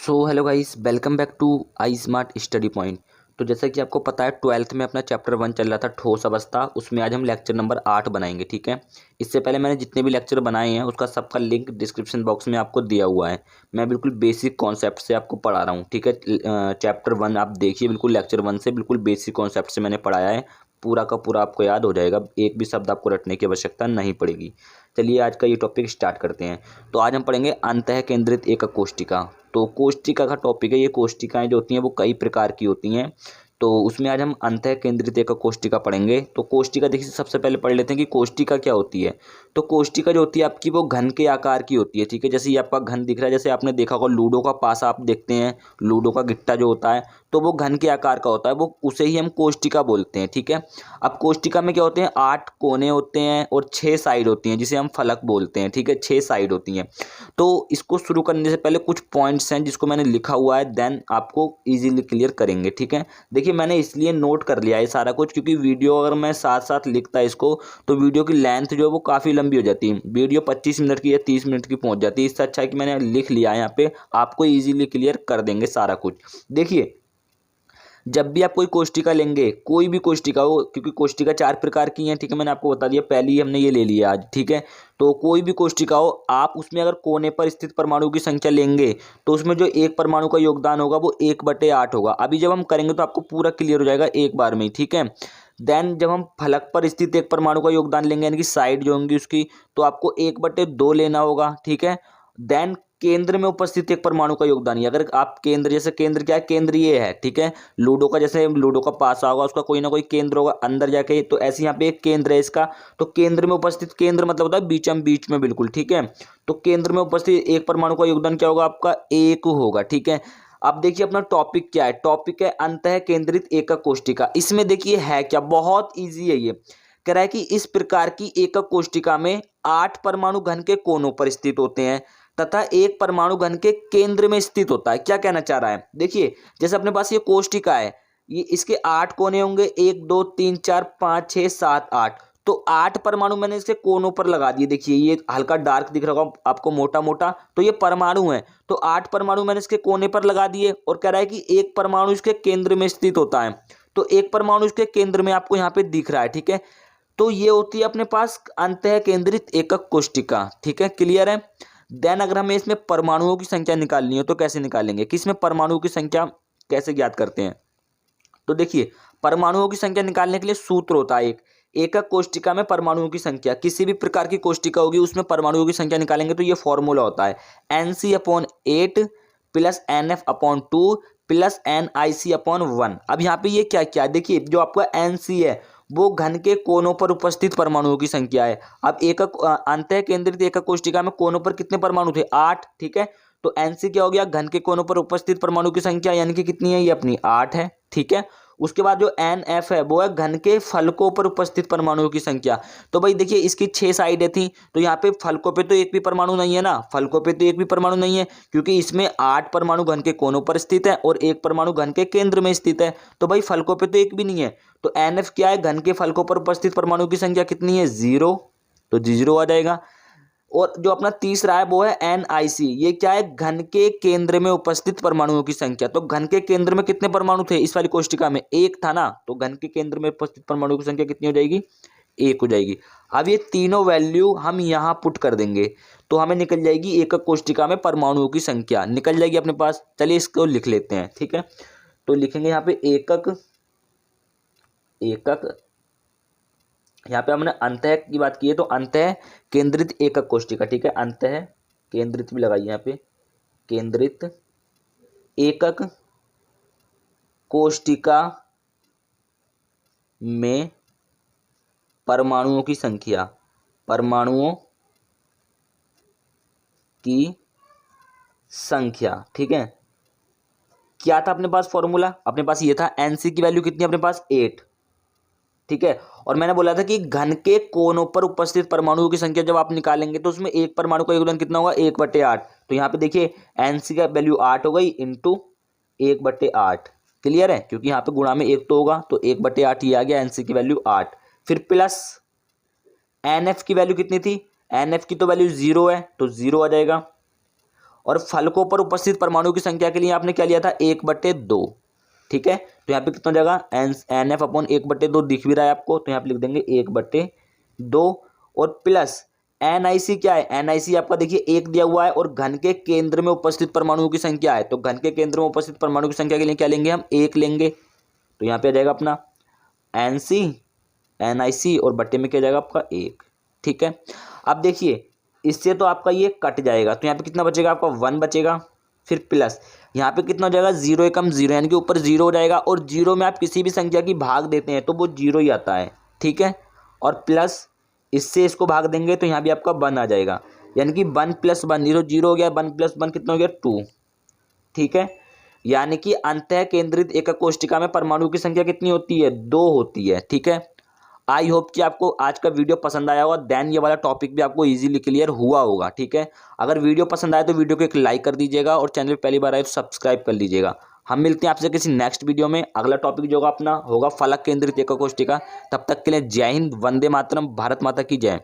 Hello guys, welcome back to I smart study point. तो जैसा कि आपको पता है 12th में अपना चैप्टर 1 चल रहा था ठोस अवस्था। उसमें आज हम लेक्चर नंबर 8 बनाएंगे। ठीक है, इससे पहले मैंने जितने भी लेक्चर बनाए हैं उसका सबका लिंक डिस्क्रिप्शन बॉक्स में आपको दिया हुआ है। मैं बिल्कुल बेसिक कॉन्सेप्ट से आपको पढ़ा रहा हूँ। ठीक है, चैप्टर 1 आप देखिए, बिल्कुल लेक्चर 1 से बिल्कुल बेसिक कॉन्सेप्ट से मैंने पढ़ाया है। पूरा का पूरा आपको याद हो जाएगा, एक भी शब्द आपको रटने की आवश्यकता नहीं पड़ेगी। चलिए आज का ये टॉपिक स्टार्ट करते हैं। तो आज हम पढ़ेंगे अंतः केंद्रित एकक कोशिका। तो कोशिका का टॉपिक है। ये कोशिकाएं जो होती हैं वो कई प्रकार की होती हैं। तो उसमें आज हम अंतः केंद्रित एकक कोशिका पढ़ेंगे। तो कोशिका देखिए, सबसे पहले पढ़ लेते हैं कि कोशिका क्या होती है। तो कोशिका जो होती है आपकी वो घन के आकार की होती है। ठीक है, जैसे ये आपका घन दिख रहा है, जैसे आपने देखा होगा लूडो का पासा आप देखते हैं, लूडो का गिट्टा जो होता है तो वो घन के आकार का होता है, वो उसे ही हम कोशिका बोलते हैं। ठीक है, अब कोशिका में क्या होते हैं, 8 कोने होते हैं और 6 साइड होती हैं जिसे हम फलक बोलते हैं। ठीक है, 6 साइड होती हैं। तो इसको शुरू करने से पहले कुछ पॉइंट्स हैं जिसको मैंने लिखा हुआ है, देन आपको इजीली क्लियर करेंगे। ठीक है, देखिए मैंने इसलिए नोट कर लिया है सारा कुछ, क्योंकि वीडियो अगर मैं साथ साथ लिखता है इसको तो वीडियो की लेंथ जो है वो काफ़ी लंबी हो जाती है। वीडियो 25 मिनट की या 30 मिनट की पहुंच जाती है। इससे अच्छा है कि मैंने लिख लिया है यहाँ पे, आपको इजीली क्लियर कर देंगे सारा कुछ। देखिए, जब भी आप कोई कोशिका लेंगे, कोई भी कोशिका हो, क्योंकि कोशिका 4 प्रकार की हैं। ठीक है, मैंने आपको बता दिया, पहली हमने ये ले लिया आज। ठीक है, तो कोई भी कोशिका हो, आप उसमें अगर कोने पर स्थित परमाणु की संख्या लेंगे तो उसमें जो एक परमाणु का योगदान होगा वो 1/8 होगा। अभी जब हम करेंगे तो आपको पूरा क्लियर हो जाएगा एक बार में ही। ठीक है, देन जब हम फलक पर स्थित एक परमाणु का योगदान लेंगे, यानी कि साइड जो होंगी उसकी, तो आपको 1/2 लेना होगा। ठीक है, देन केंद्र में उपस्थित एक परमाणु का योगदान, अगर आप केंद्र, जैसे केंद्र क्या है, केंद्र ये है। ठीक है, लूडो का, जैसे लूडो का पासा होगा उसका कोई ना कोई केंद्र होगा अंदर जाके, तो ऐसे यहाँ पे एक केंद्र है इसका। तो केंद्र में उपस्थित, केंद्र मतलब होता है बीच में बिल्कुल। ठीक है, तो केंद्र में उपस्थित एक परमाणु का योगदान क्या होगा, आपका 1 होगा। ठीक है, अब देखिए अपना टॉपिक क्या है, टॉपिक है अंतः केंद्रित एकक कोशिका। इसमें देखिए है क्या, बहुत ईजी है। ये कह रहा है कि इस प्रकार की एकक कोशिका में 8 परमाणु घन के कोनों पर स्थित होते हैं तथा एक परमाणु घन के केंद्र में स्थित होता है। क्या कहना चाह रहा है, देखिए जैसे अपने पास ये कोशिका है, ये इसके 8 कोने होंगे, 1 2 3 4 5 6 7 8। तो 8 परमाणु मैंने इसके कोनों पर लगा दिए। देखिए ये हल्का डार्क दिख रहा होगा आपको, मोटा मोटा, तो ये परमाणु है। तो 8 परमाणु मैंने इसके कोने पर लगा दिए, और कह रहा है कि एक परमाणु इसके केंद्र में स्थित होता है। तो एक परमाणु इसके केंद्र में आपको यहाँ पे दिख रहा है। ठीक है, तो ये होती है अपने पास अंतः केंद्रित एकक कोशिका। ठीक है, क्लियर है। देन अगर हमें इसमें परमाणुओं की संख्या निकालनी हो तो कैसे निकालेंगे, कि इसमें परमाणुओं की संख्या कैसे ज्ञात करते हैं। तो देखिए, परमाणुओं की संख्या निकालने के लिए सूत्र होता है एक, एकक कोशिका में परमाणुओं की संख्या, किसी भी प्रकार की कोशिका होगी उसमें परमाणुओं की संख्या निकालेंगे तो ये फॉर्मूला होता है Nc/8 plus Nf/2 plus NiC/1। अब यहाँ पे ये क्या क्या, देखिए जो आपका Nc है वो घन के कोनों पर उपस्थित परमाणुओं की संख्या है। अब एकक अंतः केंद्रित एकक कोशिका में कोनों पर कितने परमाणु थे, 8। ठीक है, तो Nc क्या हो गया, घन के कोनों पर उपस्थित परमाणु की संख्या, यानी कि कितनी है, ये अपनी 8 है। ठीक है, उसके बाद जो Nf है वो है घन के फलकों पर उपस्थित परमाणुओं की संख्या। तो भाई देखिए इसकी 6 साइडें थी, तो यहाँ पे फलकों पे तो एक भी परमाणु नहीं है ना, फलकों पे तो एक भी परमाणु नहीं है, क्योंकि इसमें 8 परमाणु घन के कोनों पर स्थित है और एक परमाणु घन के केंद्र में स्थित है। तो भाई फलकों पे तो एक भी नहीं है। तो Nf क्या है, घन के फलकों पर उपस्थित परमाणु की संख्या कितनी है, 0, तो 0 आ जाएगा। और जो अपना तीसरा है वो है NiC, ये क्या है, घन के केंद्र में उपस्थित परमाणुओं की संख्या। तो घन के केंद्र में कितने परमाणु थे इस वाली कोशिका में, 1 था ना, तो घन के केंद्र में उपस्थित परमाणुओं की संख्या कितनी हो जाएगी, 1 हो जाएगी। अब ये तीनों वैल्यू हम यहाँ पुट कर देंगे तो हमें निकल जाएगी एकक कोशिका में परमाणुओं की संख्या, निकल जाएगी अपने पास। चलिए इसको लिख लेते हैं। ठीक है, तो लिखेंगे यहाँ पे एकक, यहाँ पे हमने अंतः की बात की है तो अंतः केंद्रित एकक कोशिका। ठीक है, अंतः केंद्रित भी लगाइए यहाँ पे, केंद्रित एकक कोशिका में परमाणुओं की संख्या, परमाणुओं की संख्या। ठीक है, क्या था अपने पास फॉर्मूला, अपने पास ये था, Nc की वैल्यू कितनी है अपने पास, 8। ठीक है, और मैंने बोला था कि घन के कोनों पर उपस्थित परमाणुओं की संख्या जब आप निकालेंगे तो उसमें एक परमाणु का योगदान कितना होगा, 1/8। तो यहाँ पे देखिए Nc का वैल्यू 8 हो गई इंटू 1/8। क्लियर है, क्योंकि यहाँ पे गुणा में 1 तो होगा, तो 1/8 ही आ गया, Nc की वैल्यू 8। फिर प्लस Nf की वैल्यू कितनी थी, Nf की तो वैल्यू 0 है तो 0 आ जाएगा। और फलकों पर उपस्थित परमाणु की संख्या के लिए आपने क्या लिया था 1/2। ठीक है, तो यहाँ पे कितना हो जाएगा NF अपॉन 1/2 दिख भी रहा है आपको, तो यहाँ पे लिख देंगे 1/2 और प्लस NIC क्या है, NIC आपका देखिए 1 दिया हुआ है और घन के केंद्र में उपस्थित परमाणुओं की संख्या है, तो घन के केंद्र में उपस्थित परमाणु की संख्या के लिए क्या लेंगे हम 1 लेंगे, तो यहाँ पे आ जाएगा अपना NIC और बट्टे में क्या जाएगा आपका 1। ठीक है, अब देखिए इससे तो आपका ये कट जाएगा, तो यहाँ पे कितना बचेगा आपका 1 बचेगा, फिर प्लस यहाँ पे कितना हो जाएगा 0 एकम 0 यानी कि ऊपर 0 हो जाएगा, और 0 में आप किसी भी संख्या की भाग देते हैं तो वो 0 ही आता है। ठीक है, और प्लस इससे इसको भाग देंगे तो यहाँ भी आपका 1 आ जाएगा, यानी कि 1 + 1 0 हो गया, 1 + 1 कितना हो गया 2। ठीक है, यानी कि अंतः केंद्रित एकक कोष्टिका में परमाणु की संख्या कितनी होती है 2 होती है। ठीक है, आई होप कि आपको आज का वीडियो पसंद आया होगा, देन ये वाला टॉपिक भी आपको इजीली क्लियर हुआ होगा। ठीक है, अगर वीडियो पसंद आए तो वीडियो को एक लाइक कर दीजिएगा और चैनल पे पहली बार आए तो सब्सक्राइब कर लीजिएगा। हम मिलते हैं आपसे किसी नेक्स्ट वीडियो में। अगला टॉपिक जो होगा अपना होगा फलक केंद्रित एकक कोष्टिका। तब तक के लिए जय हिंद, वंदे मातरम, भारत माता की जय।